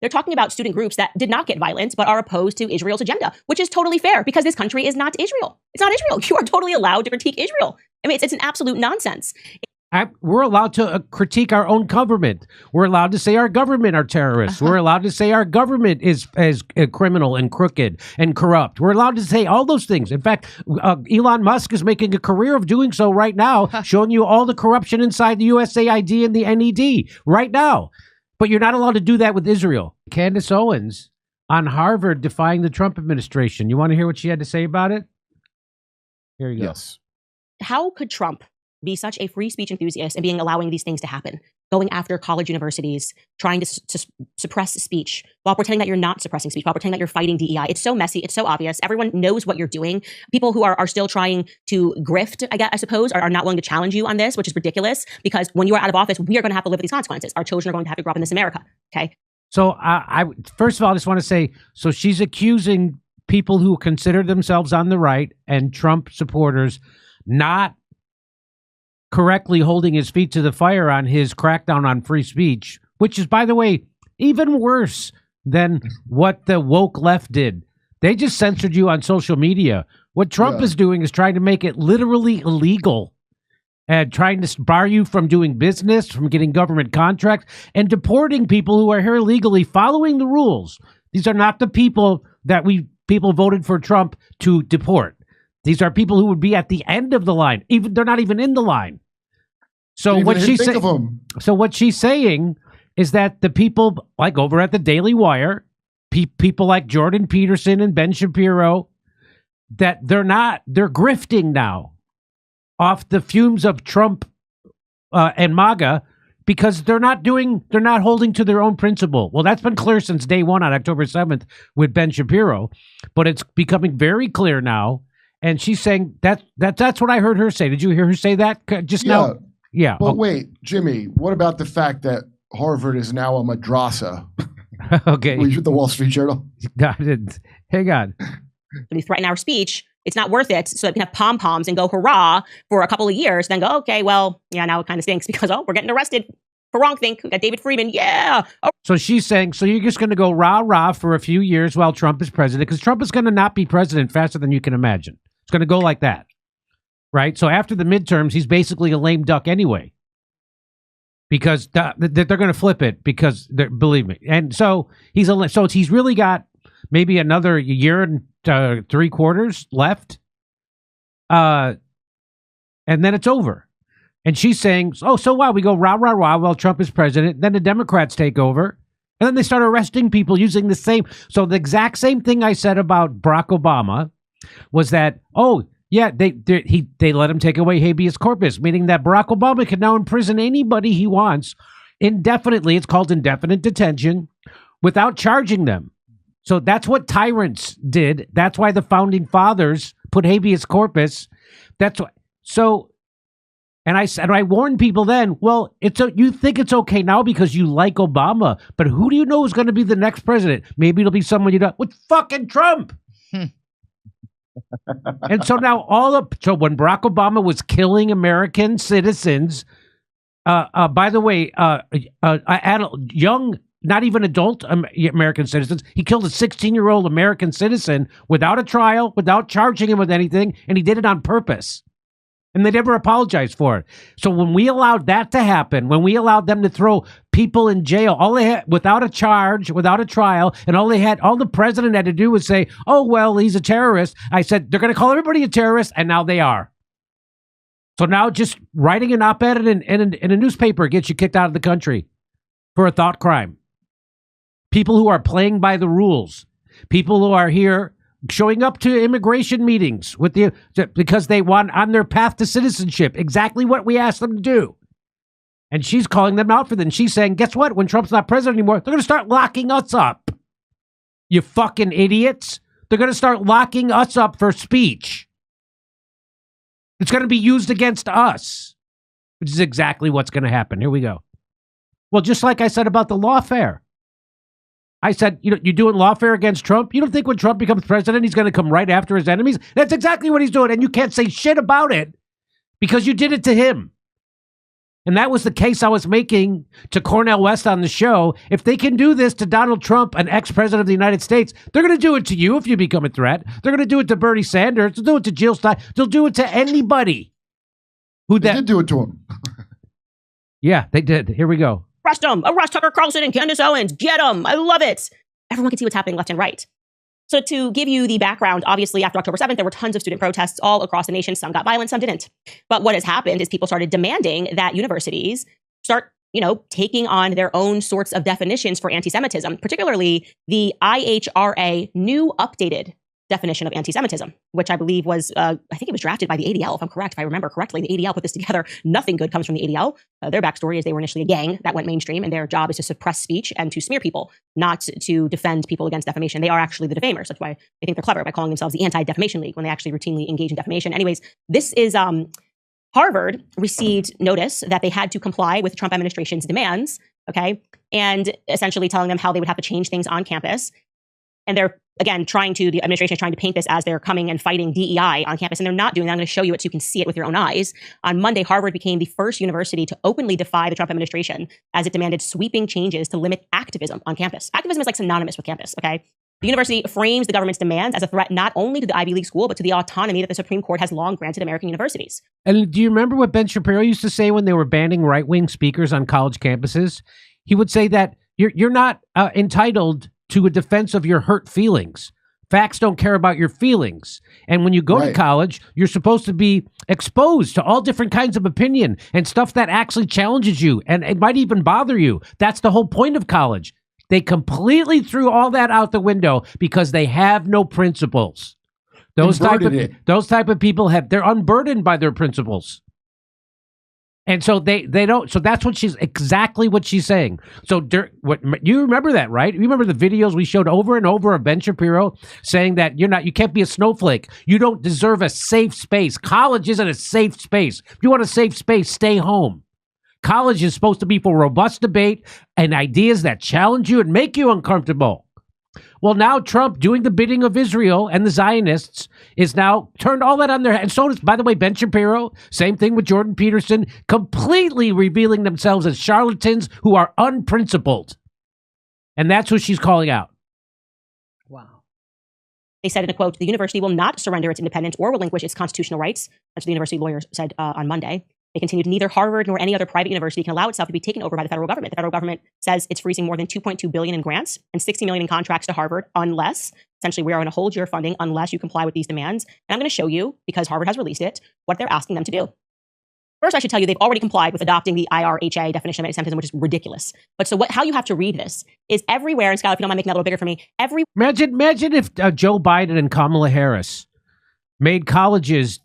They're talking about student groups that did not get violent, but are opposed to Israel's agenda, which is totally fair because this country is not Israel. It's not Israel. You are totally allowed to critique Israel. I mean, it's an absolute nonsense. We're allowed to critique our own government. We're allowed to say our government are terrorists. We're allowed to say our government is criminal and crooked and corrupt. We're allowed to say all those things. In fact, Elon Musk is making a career of doing so right now, showing you all the corruption inside the USAID and the NED right now. But you're not allowed to do that with Israel. Candace Owens on Harvard defying the Trump administration. You want to hear what she had to say about it? Here you go. Yes. How could Trump be such a free speech enthusiast and allowing these things to happen, going after college universities, trying to suppress speech while pretending that you're not suppressing speech, while pretending that you're fighting DEI? It's so messy. It's so obvious. Everyone knows what you're doing. People who are still trying to grift, I suppose, are not willing to challenge you on this, which is ridiculous because when you are out of office, we are going to have to live with these consequences. Our children are going to have to grow up in this America. Okay. So I first of all, I just want to say, so she's accusing people who consider themselves on the right and Trump supporters not correctly holding his feet to the fire on his crackdown on free speech, which is, by the way, even worse than what the woke left did. They just censored you on social media. What Trump is doing is trying to make it literally illegal and trying to bar you from doing business, from getting government contracts, and deporting people who are here illegally, following the rules. These are not the people that people voted for Trump to deport. These are people who would be at the end of the line. Even they're not even in the line. So what she's saying is that the people like over at the Daily Wire, people like Jordan Peterson and Ben Shapiro, that they're grifting now off the fumes of Trump and MAGA because they're not holding to their own principle. Well, that's been clear since day one on October 7th with Ben Shapiro, but it's becoming very clear now. And she's saying that's what I heard her say. Did you hear her say that just now? Yeah. But wait, Jimmy, what about the fact that Harvard is now a madrasa? Okay. The Wall Street Journal. Got it. Hang on. When you threaten our speech, it's not worth it. So that we can have pom-poms and go hurrah for a couple of years, then go, okay, well, yeah, now it kind of stinks because, we're getting arrested for wrongthink. We got David Friedman. Yeah. Oh. So she's saying, so you're just going to go rah-rah for a few years while Trump is president, because Trump is going to not be president faster than you can imagine. It's going to go like that, right? So after the midterms, he's basically a lame duck anyway, because they're going to flip it because believe me. And so he's really got maybe another year and 3/4 left, and then it's over. And she's saying, so wow, we go rah rah rah while Trump is president. Then the Democrats take over, and then they start arresting people using the exact same thing I said about Barack Obama. Was that, they let him take away habeas corpus, meaning that Barack Obama can now imprison anybody he wants indefinitely. It's called indefinite detention without charging them. So that's what tyrants did. That's why the founding fathers put habeas corpus. That's why. So, and I warned people then, well, you think it's okay now because you like Obama, but who do you know is going to be the next president? Maybe it'll be someone you know with fucking Trump. And so now so when Barack Obama was killing American citizens, by the way, young, not even adult American citizens, he killed a 16-year-old American citizen without a trial, without charging him with anything, and he did it on purpose. And they never apologized for it. So when we allowed that to happen, when we allowed them to throw people in jail, all they had without a charge, without a trial, and all the president had to do was say, "Oh well, he's a terrorist." I said they're going to call everybody a terrorist, and now they are. So now just writing an op-ed in a newspaper gets you kicked out of the country for a thought crime. People who are playing by the rules, people who are here showing up to immigration meetings because they want on their path to citizenship exactly what we asked them to do. And she's calling them out for that. And she's saying, guess what? When Trump's not president anymore, they're going to start locking us up. You fucking idiots. They're going to start locking us up for speech. It's going to be used against us, which is exactly what's going to happen. Here we go. Well, just like I said about the lawfare. I said, you're doing lawfare against Trump? You don't think when Trump becomes president, he's going to come right after his enemies? That's exactly what he's doing. And you can't say shit about it because you did it to him. And that was the case I was making to Cornel West on the show. If they can do this to Donald Trump, an ex-president of the United States, they're going to do it to you if you become a threat. They're going to do it to Bernie Sanders. They'll do it to Jill Stein. They'll do it to anybody. They did do it to him. Yeah, they did. Here we go. Arrest them. Arrest Tucker Carlson and Candace Owens. Get them. I love it. Everyone can see what's happening left and right. So to give you the background, obviously after October 7th, there were tons of student protests all across the nation. Some got violent, some didn't. But what has happened is people started demanding that universities start, taking on their own sorts of definitions for anti-Semitism, particularly the IHRA new updated definition of anti-Semitism, which I believe was, I think it was drafted by the ADL, if I'm correct, if I remember correctly. The ADL put this together. Nothing good comes from the ADL. Their backstory is they were initially a gang that went mainstream, and their job is to suppress speech and to smear people, not to defend people against defamation. They are actually the defamers. That's why they think they're clever by calling themselves the Anti-Defamation League when they actually routinely engage in defamation. Anyways, this is Harvard received notice that they had to comply with the Trump administration's demands, okay, and essentially telling them how they would have to change things on campus. And they're, again, the administration is trying to paint this as they're coming and fighting DEI on campus, and they're not doing that. I'm going to show you it so you can see it with your own eyes. On Monday, Harvard became the first university to openly defy the Trump administration as it demanded sweeping changes to limit activism on campus. Activism is like synonymous with campus, okay? The university frames the government's demands as a threat not only to the Ivy League school, but to the autonomy that the Supreme Court has long granted American universities. And do you remember what Ben Shapiro used to say when they were banning right-wing speakers on college campuses? He would say that you're not entitled to a defense of your hurt feelings. Facts don't care about your feelings. And when you go to college, you're supposed to be exposed to all different kinds of opinion and stuff that actually challenges you, and it might even bother you. That's the whole point of college. They completely threw all that out the window because they have no principles. Those type of people they're unburdened by their principles. And so they don't. So that's exactly what she's saying. So you remember that, right? You remember the videos we showed over and over of Ben Shapiro saying that you can't be a snowflake. You don't deserve a safe space. College isn't a safe space. If you want a safe space, stay home. College is supposed to be for robust debate and ideas that challenge you and make you uncomfortable. Well, now Trump, doing the bidding of Israel and the Zionists, is now turned all that on their head. And so does, by the way, Ben Shapiro. Same thing with Jordan Peterson, completely revealing themselves as charlatans who are unprincipled. And that's what she's calling out. Wow. They said in a quote, "The university will not surrender its independence or relinquish its constitutional rights." That's what the university lawyer said on Monday. They continued, "Neither Harvard nor any other private university can allow itself to be taken over by the federal government. The federal government says it's freezing more than $2.2 billion in grants and $60 million in contracts to Harvard unless, essentially, we are going to hold your funding unless you comply with these demands." And I'm going to show you, because Harvard has released it, what they're asking them to do. First, I should tell you, they've already complied with adopting the IRHA definition of anti-Semitism, which is ridiculous. But so how you have to read this is everywhere, and Scott, if you don't mind making that a little bigger for me, Imagine if Joe Biden and Kamala Harris made colleges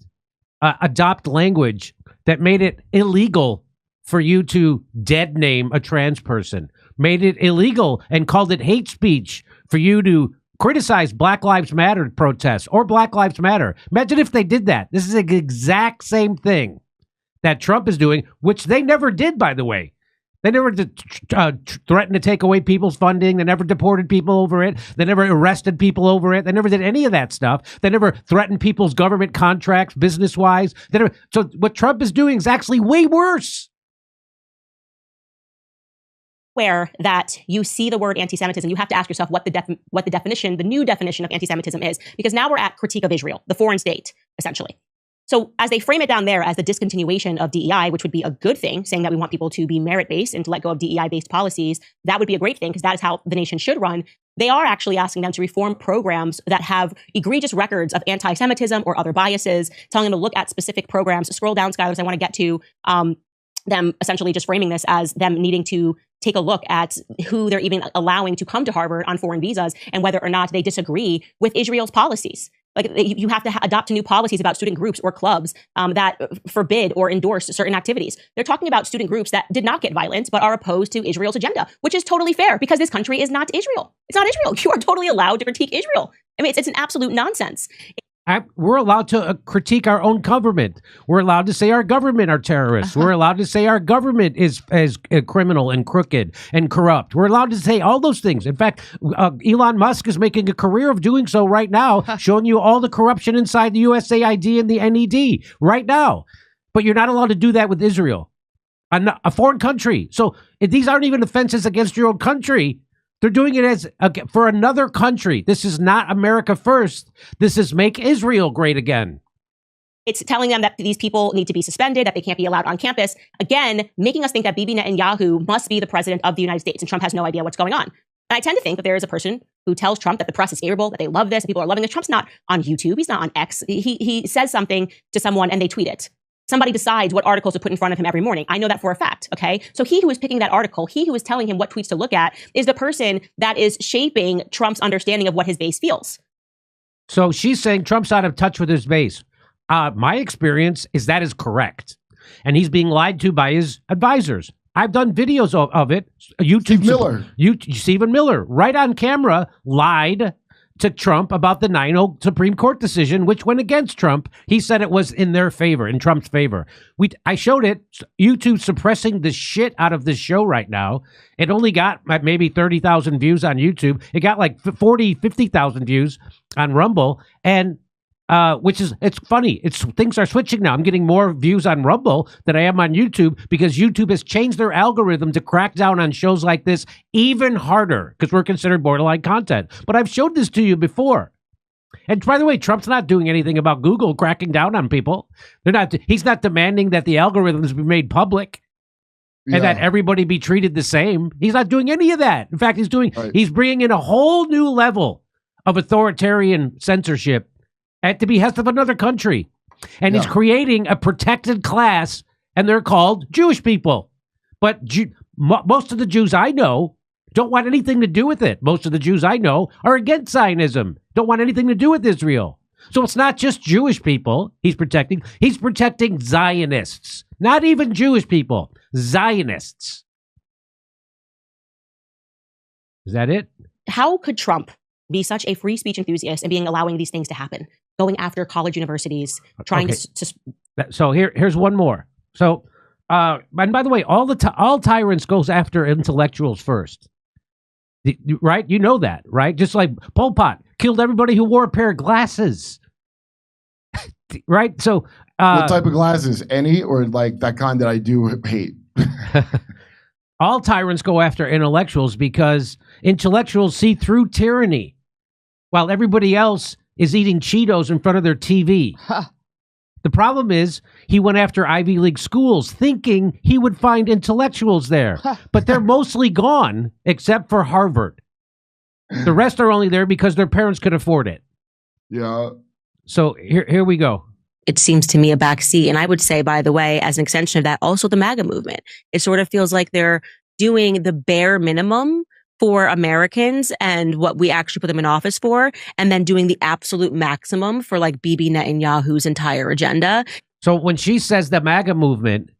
adopt language that made it illegal for you to dead name a trans person, made it illegal and called it hate speech for you to criticize Black Lives Matter protests or Black Lives Matter. Imagine if they did that. This is the exact same thing that Trump is doing, which they never did, by the way. They never threatened to take away people's funding. They never deported people over it. They never arrested people over it. They never did any of that stuff. They never threatened people's government contracts, business-wise. So what Trump is doing is actually way worse. Where that you see the word anti-Semitism, you have to ask yourself what the definition, the new definition of anti-Semitism is, because now we're at critique of Israel, the foreign state, essentially. So as they frame it down there as the discontinuation of DEI, which would be a good thing, saying that we want people to be merit-based and to let go of DEI-based policies, that would be a great thing because that is how the nation should run. They are actually asking them to reform programs that have egregious records of anti-Semitism or other biases, telling them to look at specific programs. Scroll down, Skylar, I want to get to them essentially just framing this as them needing to take a look at who they're even allowing to come to Harvard on foreign visas and whether or not they disagree with Israel's policies. Like you have to adopt new policies about student groups or clubs that forbid or endorse certain activities. They're talking about student groups that did not get violent, but are opposed to Israel's agenda, which is totally fair because this country is not Israel. It's not Israel. You are totally allowed to critique Israel. I mean, it's an absolute nonsense. We're allowed to critique our own government. We're allowed to say our government are terrorists. We're allowed to say our government is criminal and crooked and corrupt. We're allowed to say all those things. In fact, Elon Musk is making a career of doing so right now, showing you all the corruption inside the USAID and the NED right now. But you're not allowed to do that with Israel. a foreign country. So these aren't even offenses against your own country. They're doing it as for another country. This is not America first. This is make Israel great again. It's telling them that these people need to be suspended, that they can't be allowed on campus. Again, making us think that Bibi Netanyahu must be the president of the United States, and Trump has no idea what's going on. And I tend to think that there is a person who tells Trump that the press is favorable, that they love this, that people are loving this. Trump's not on YouTube. He's not on X. He says something to someone and they tweet it. Somebody decides what articles to put in front of him every morning. I know that for a fact, okay? So he who is picking that article, he who is telling him what tweets to look at, is the person that is shaping Trump's understanding of what his base feels. So she's saying Trump's out of touch with his base. My experience is that is correct. And he's being lied to by his advisors. I've done videos of it. Stephen Miller, right on camera, lied to Trump about the 9-0 Supreme Court decision, which went against Trump. He said it was in their favor, in Trump's favor. I showed it. YouTube suppressing the shit out of this show right now. It only got maybe 30,000 views on YouTube. It got like 50,000 views on Rumble. And it's funny. Things are switching now. I'm getting more views on Rumble than I am on YouTube because YouTube has changed their algorithm to crack down on shows like this even harder because we're considered borderline content. But I've showed this to you before. And by the way, Trump's not doing anything about Google cracking down on people. He's not demanding that the algorithms be made public and that everybody be treated the same. He's not doing any of that. In fact, he's bringing in a whole new level of authoritarian censorship at the behest of another country. And he's creating a protected class, and they're called Jewish people. But most of the Jews I know don't want anything to do with it. Most of the Jews I know are against Zionism, don't want anything to do with Israel. So it's not just Jewish people he's protecting. He's protecting Zionists, not even Jewish people, Zionists. Is that it? How could Trump be such a free speech enthusiast and allowing these things to happen? Going after college universities, trying to. So here's one more. So, and by the way, all tyrants goes after intellectuals first, right? You know that, right? Just like Pol Pot killed everybody who wore a pair of glasses, right? So, what type of glasses? Any or like that kind that I do hate? All tyrants go after intellectuals because intellectuals see through tyranny, while everybody else is eating Cheetos in front of their TV. The problem is he went after Ivy League schools thinking he would find intellectuals there, but they're mostly gone except for Harvard. The rest are only there because their parents could afford it. Yeah. So here we go. It seems to me a backseat. And I would say, by the way, as an extension of that, also the MAGA movement. It sort of feels like they're doing the bare minimum for Americans and what we actually put them in office for, and then doing the absolute maximum for like Bibi Netanyahu's entire agenda. So when she says the MAGA movement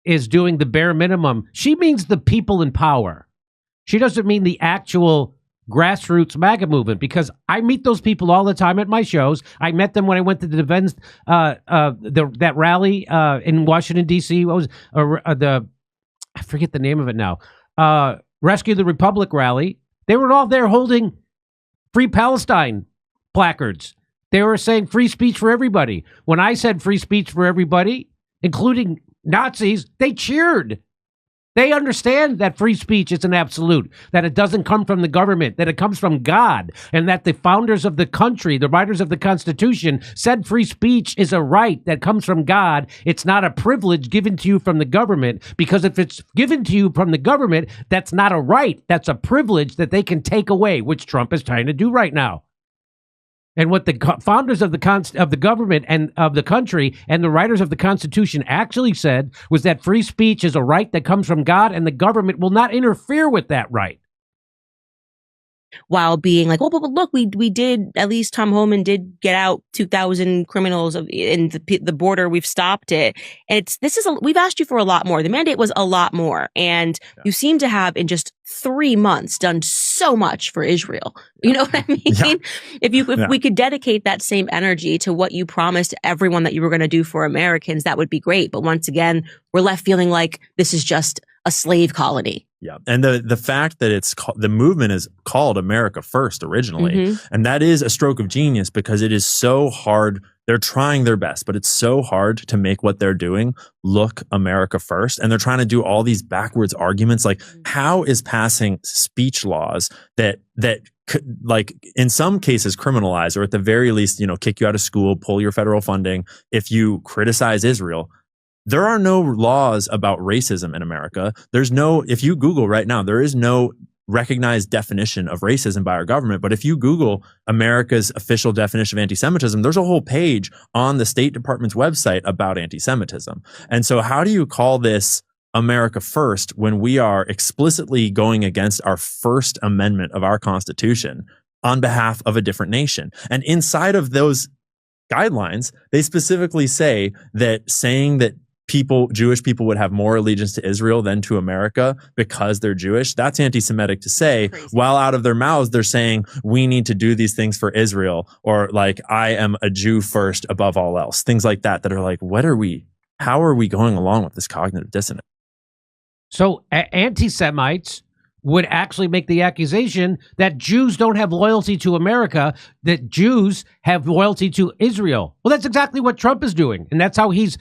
is doing the bare minimum, she means the people in power. She doesn't mean the actual grassroots MAGA movement, because I meet those people all the time at my shows. I met them when I went to the events, that rally in Washington, D.C. What was I forget the name of it now. Rescue the Republic rally. They were all there holding Free Palestine placards. They were saying free speech for everybody. When I said free speech for everybody, including Nazis, they cheered. They understand that free speech is an absolute, that it doesn't come from the government, that it comes from God, and that the founders of the country, the writers of the Constitution, said free speech is a right that comes from God. It's not a privilege given to you from the government, because if it's given to you from the government, that's not a right. That's a privilege that they can take away, which Trump is trying to do right now. And what the founders of the government and of the country and the writers of the Constitution actually said was that free speech is a right that comes from God, and the government will not interfere with that right. While being like, well, but look, we did, at least Tom Homan did get out 2,000 criminals in the border. We've stopped it. And we've asked you for a lot more. The mandate was a lot more. And you seem to have, in just 3 months, done so much for Israel. You know what I mean? Yeah. If we could dedicate that same energy to what you promised everyone that you were going to do for Americans, that would be great. But once again, we're left feeling like this is just a slave colony. Yeah. And the fact that the movement is called America First originally, and that is a stroke of genius because it is so hard. They're trying their best, but it's so hard to make what they're doing look America first. And they're trying to do all these backwards arguments. Like, how is passing speech laws that like in some cases criminalize, or at the very least, kick you out of school, pull your federal funding if you criticize Israel? There are no laws about racism in America. If you Google right now, there is no recognized definition of racism by our government. But if you Google America's official definition of anti-Semitism, there's a whole page on the State Department's website about anti-Semitism. And so how do you call this America First when we are explicitly going against our First Amendment of our Constitution on behalf of a different nation? And inside of those guidelines, they specifically say that saying that Jewish people would have more allegiance to Israel than to America because they're Jewish, that's anti-Semitic to say. Crazy. While out of their mouths, they're saying we need to do these things for Israel, or like, I am a Jew first above all else. Things like that are like, how are we going along with this cognitive dissonance? So anti-Semites would actually make the accusation that Jews don't have loyalty to America, that Jews have loyalty to Israel. Well, that's exactly what Trump is doing. And that's how he's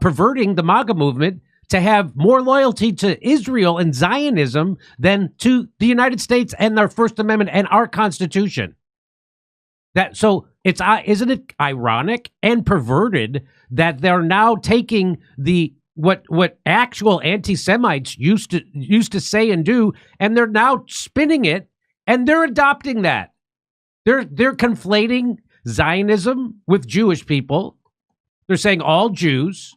perverting the MAGA movement to have more loyalty to Israel and Zionism than to the United States and their First Amendment and our Constitution. So isn't it ironic and perverted that they're now taking what actual anti-Semites used to say and do, and they're now spinning it, and they're adopting that. They're conflating Zionism with Jewish people. They're saying all Jews.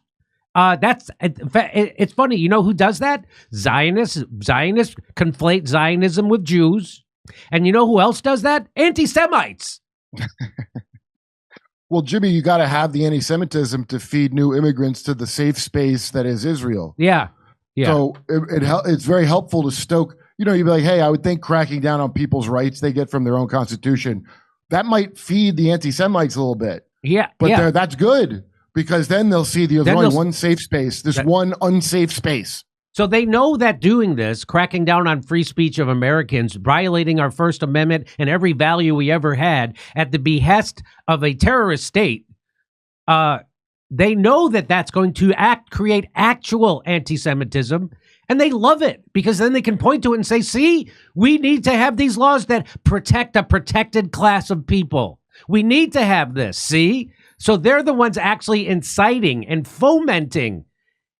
It's funny. You know who does that? Zionists conflate Zionism with Jews. And you know who else does that? Anti-Semites. Well, Jimmy, you got to have the anti-Semitism to feed new immigrants to the safe space that is Israel. Yeah. So it's very helpful to stoke. You'd be like, hey, I would think cracking down on people's rights they get from their own constitution, that might feed the anti-Semites a little bit. Yeah. But that's good. Because then they'll see there's only one safe space. There's one unsafe space. So they know that doing this, cracking down on free speech of Americans, violating our First Amendment and every value we ever had at the behest of a terrorist state, they know that that's going to create actual anti-Semitism. And they love it because then they can point to it and say, see, we need to have these laws that protect a protected class of people. We need to have this, see? So they're the ones actually inciting and fomenting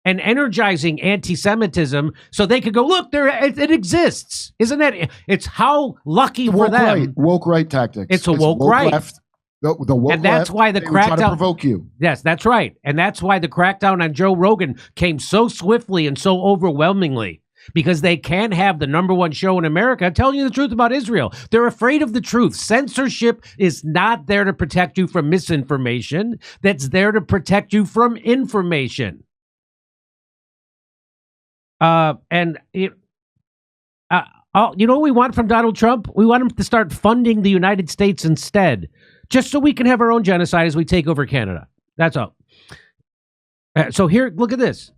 and energizing anti-Semitism so they could go, look, it exists. Isn't it? It's how lucky for them. Woke right tactics. It's a woke right. Left. The woke and that's left, why the crackdown try to provoke you. Yes, that's right. And that's why the crackdown on Joe Rogan came so swiftly and so overwhelmingly. Because they can't have the number one show in America telling you the truth about Israel. They're afraid of the truth. Censorship is not there to protect you from misinformation. That's there to protect you from information. You know what we want from Donald Trump? We want him to start funding the United States instead, just so we can have our own genocide as we take over Canada. That's all. So here, look at this.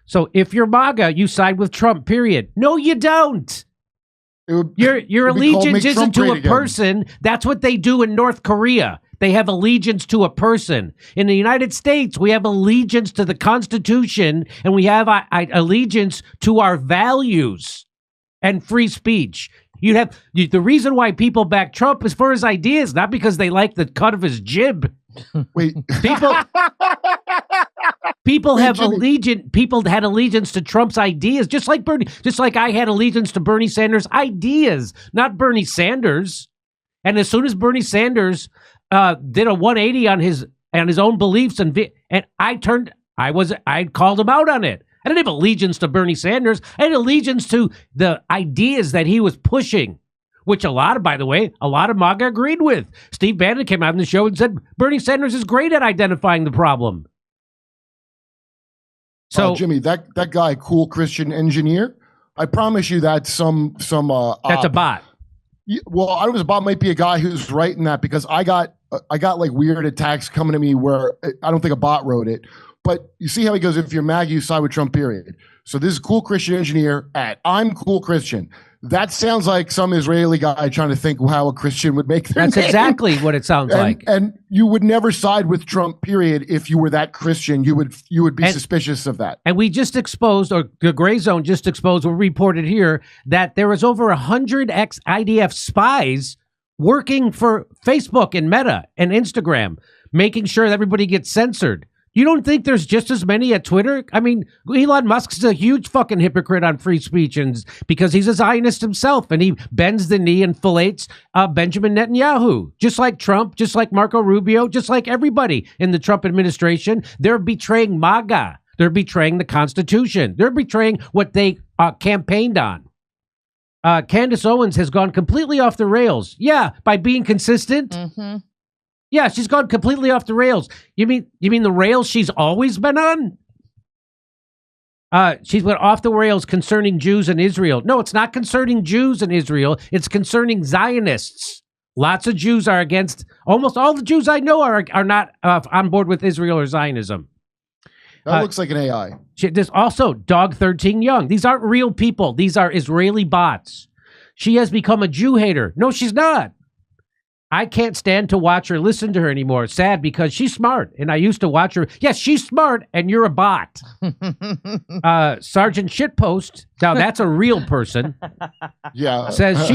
So if you're MAGA, you side with Trump, period. No, you don't. Your allegiance isn't to a person. That's what they do in North Korea. They have allegiance to a person. In the United States, we have allegiance to the Constitution, and we have allegiance to our values and free speech. The reason why people back Trump is for his ideas, not because they like the cut of his jib. Wait, people had allegiance to Trump's ideas, just like I had allegiance to Bernie Sanders' ideas, not Bernie Sanders. And as soon as Bernie Sanders did a 180 on his own beliefs and I called him out on it. I didn't have allegiance to Bernie Sanders. I had allegiance to the ideas that he was pushing, which by the way, a lot of MAGA agreed with. Steve Bannon came out on the show and said Bernie Sanders is great at identifying the problem. So Jimmy, that guy, cool Christian engineer, I promise you that's some that's a bot. Well, I was a bot. Might be a guy who's writing that because I got like weird attacks coming at me where I don't think a bot wrote it, But you see how he goes, if you're MAGA, you side with Trump, period. So this is cool Christian engineer at I'm cool Christian. That sounds like some Israeli guy trying to think how a Christian would make their That's name. exactly what it sounds like. And you would never side with Trump, period. If you were that Christian, you would be suspicious of that. And we just exposed, or the Gray Zone just exposed, we reported here that there was over 100 ex-IDF spies working for Facebook and Meta and Instagram, making sure that everybody gets censored. You don't think there's just as many at Twitter? I mean, Elon Musk's a huge fucking hypocrite on free speech, and because he's a Zionist himself, and he bends the knee and fillets Benjamin Netanyahu, just like Trump, just like Marco Rubio, just like everybody in the Trump administration. They're betraying MAGA. They're betraying the Constitution. They're betraying what they campaigned on. Candace Owens has gone completely off the rails. Yeah, by being consistent. Mm-hmm. Yeah, she's gone completely off the rails. You mean the rails she's always been on? She's went off the rails concerning Jews and Israel. No, it's not concerning Jews and Israel. It's concerning Zionists. Lots of Jews are against. Almost all the Jews I know are not on board with Israel or Zionism. That looks like an AI. There's also Dog 13 Young. These aren't real people. These are Israeli bots. She has become a Jew hater. No, she's not. I can't stand to watch her, listen to her anymore. Sad, because she's smart, and I used to watch her. Yes, she's smart, and you're a bot. Sergeant Shitpost, now that's a real person. Yeah, says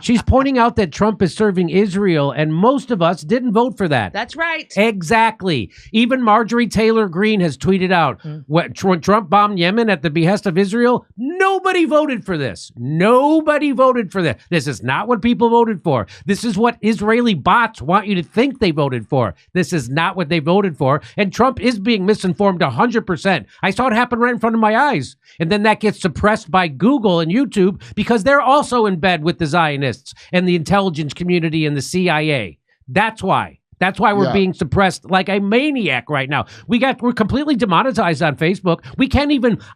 she's pointing out that Trump is serving Israel, and most of us didn't vote for that. That's right. Exactly. Even Marjorie Taylor Greene has tweeted out when Trump bombed Yemen at the behest of Israel. Nobody voted for this. Nobody voted for this. This is not what people voted for. This is what Israeli bots want you to think they voted for. This is not what they voted for. And Trump is being misinformed 100%. I saw it happen right in front of my eyes. And then that gets suppressed by Google and YouTube because they're also in bed with the Zionists and the intelligence community and the CIA. That's why. That's why we're being suppressed like a maniac right now. We're completely demonetized on Facebook.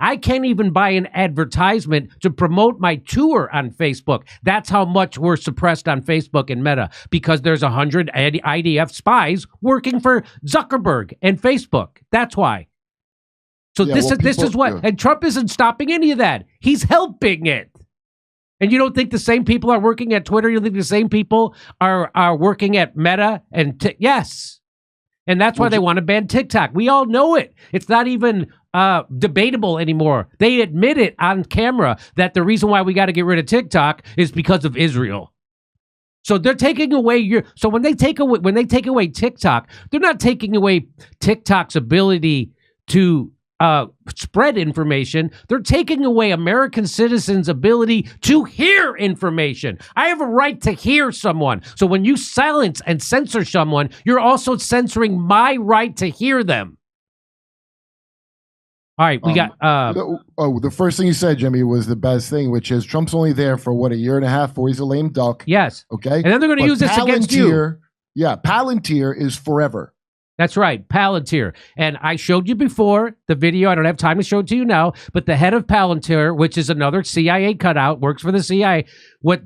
I can't even buy an advertisement to promote my tour on Facebook. That's how much we're suppressed on Facebook and Meta, because there's 100 IDF spies working for Zuckerberg and Facebook. That's why. So this is what, and Trump isn't stopping any of that. He's helping it. And you don't think the same people are working at Twitter? You don't think the same people are working at Meta? Yes. And that's why they want to ban TikTok. We all know it. It's not even debatable anymore. They admit it on camera that the reason why we got to get rid of TikTok is because of Israel. So they're taking away when they take away TikTok, they're not taking away TikTok's ability to spread information. They're taking away American citizens' ability to hear information. I have a right to hear someone. So when you silence and censor someone, you're also censoring my right to hear them. All right, we got... the first thing you said, Jimmy, was the best thing, which is Trump's only there for, what, a year and a half before he's a lame duck? Yes. Okay? And then they're going to use this against you. Yeah, Palantir is forever. That's right, Palantir. And I showed you before the video. I don't have time to show it to you now, but the head of Palantir, which is another CIA cutout, works for the CIA. What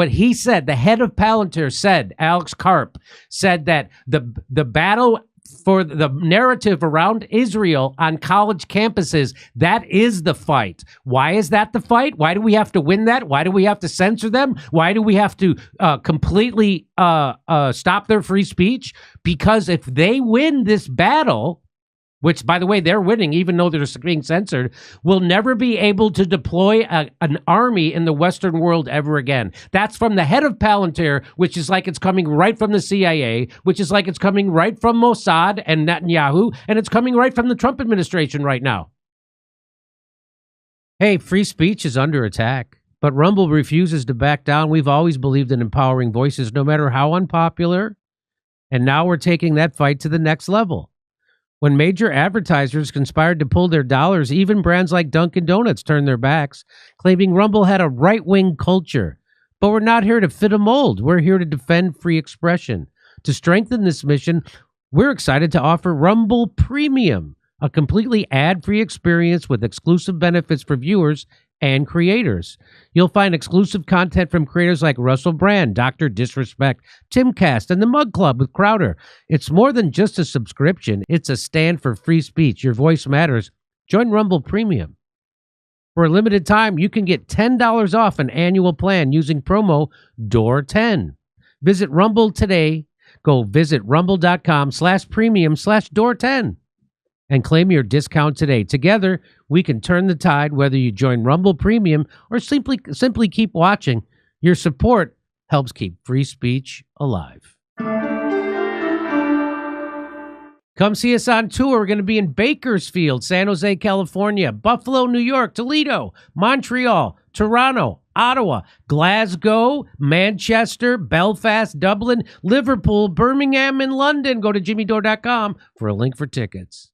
he said, the head of Palantir said, Alex Karp, said that the battle for the narrative around Israel on college campuses, that is the fight. Why is that the fight? Why do we have to win that? Why do we have to censor them? Why do we have to completely stop their free speech? Because if they win this battle, which, by the way, they're winning, even though they're being censored, will never be able to deploy an army in the Western world ever again. That's from the head of Palantir, which is like it's coming right from the CIA, which is like it's coming right from Mossad and Netanyahu, and it's coming right from the Trump administration right now. Hey, free speech is under attack, but Rumble refuses to back down. We've always believed in empowering voices, no matter how unpopular, and now we're taking that fight to the next level. When major advertisers conspired to pull their dollars, even brands like Dunkin' Donuts turned their backs, claiming Rumble had a right-wing culture. But we're not here to fit a mold. We're here to defend free expression. To strengthen this mission, we're excited to offer Rumble Premium, a completely ad-free experience with exclusive benefits for viewers and creators. You'll find exclusive content from creators like Russell Brand, Dr. Disrespect, Timcast, and the Mug Club with Crowder. It's more than just a subscription. It's a stand for free speech. Your voice matters. Join Rumble Premium. For a limited time, you can get $10 off an annual plan using promo DOOR10. Visit Rumble today. Go visit rumble.com/premium/door10 and claim your discount today. Together, we can turn the tide, whether you join Rumble Premium or simply keep watching. Your support helps keep free speech alive. Come see us on tour. We're going to be in Bakersfield, San Jose, California, Buffalo, New York, Toledo, Montreal, Toronto, Ottawa, Glasgow, Manchester, Belfast, Dublin, Liverpool, Birmingham, and London. Go to jimmydore.com for a link for tickets.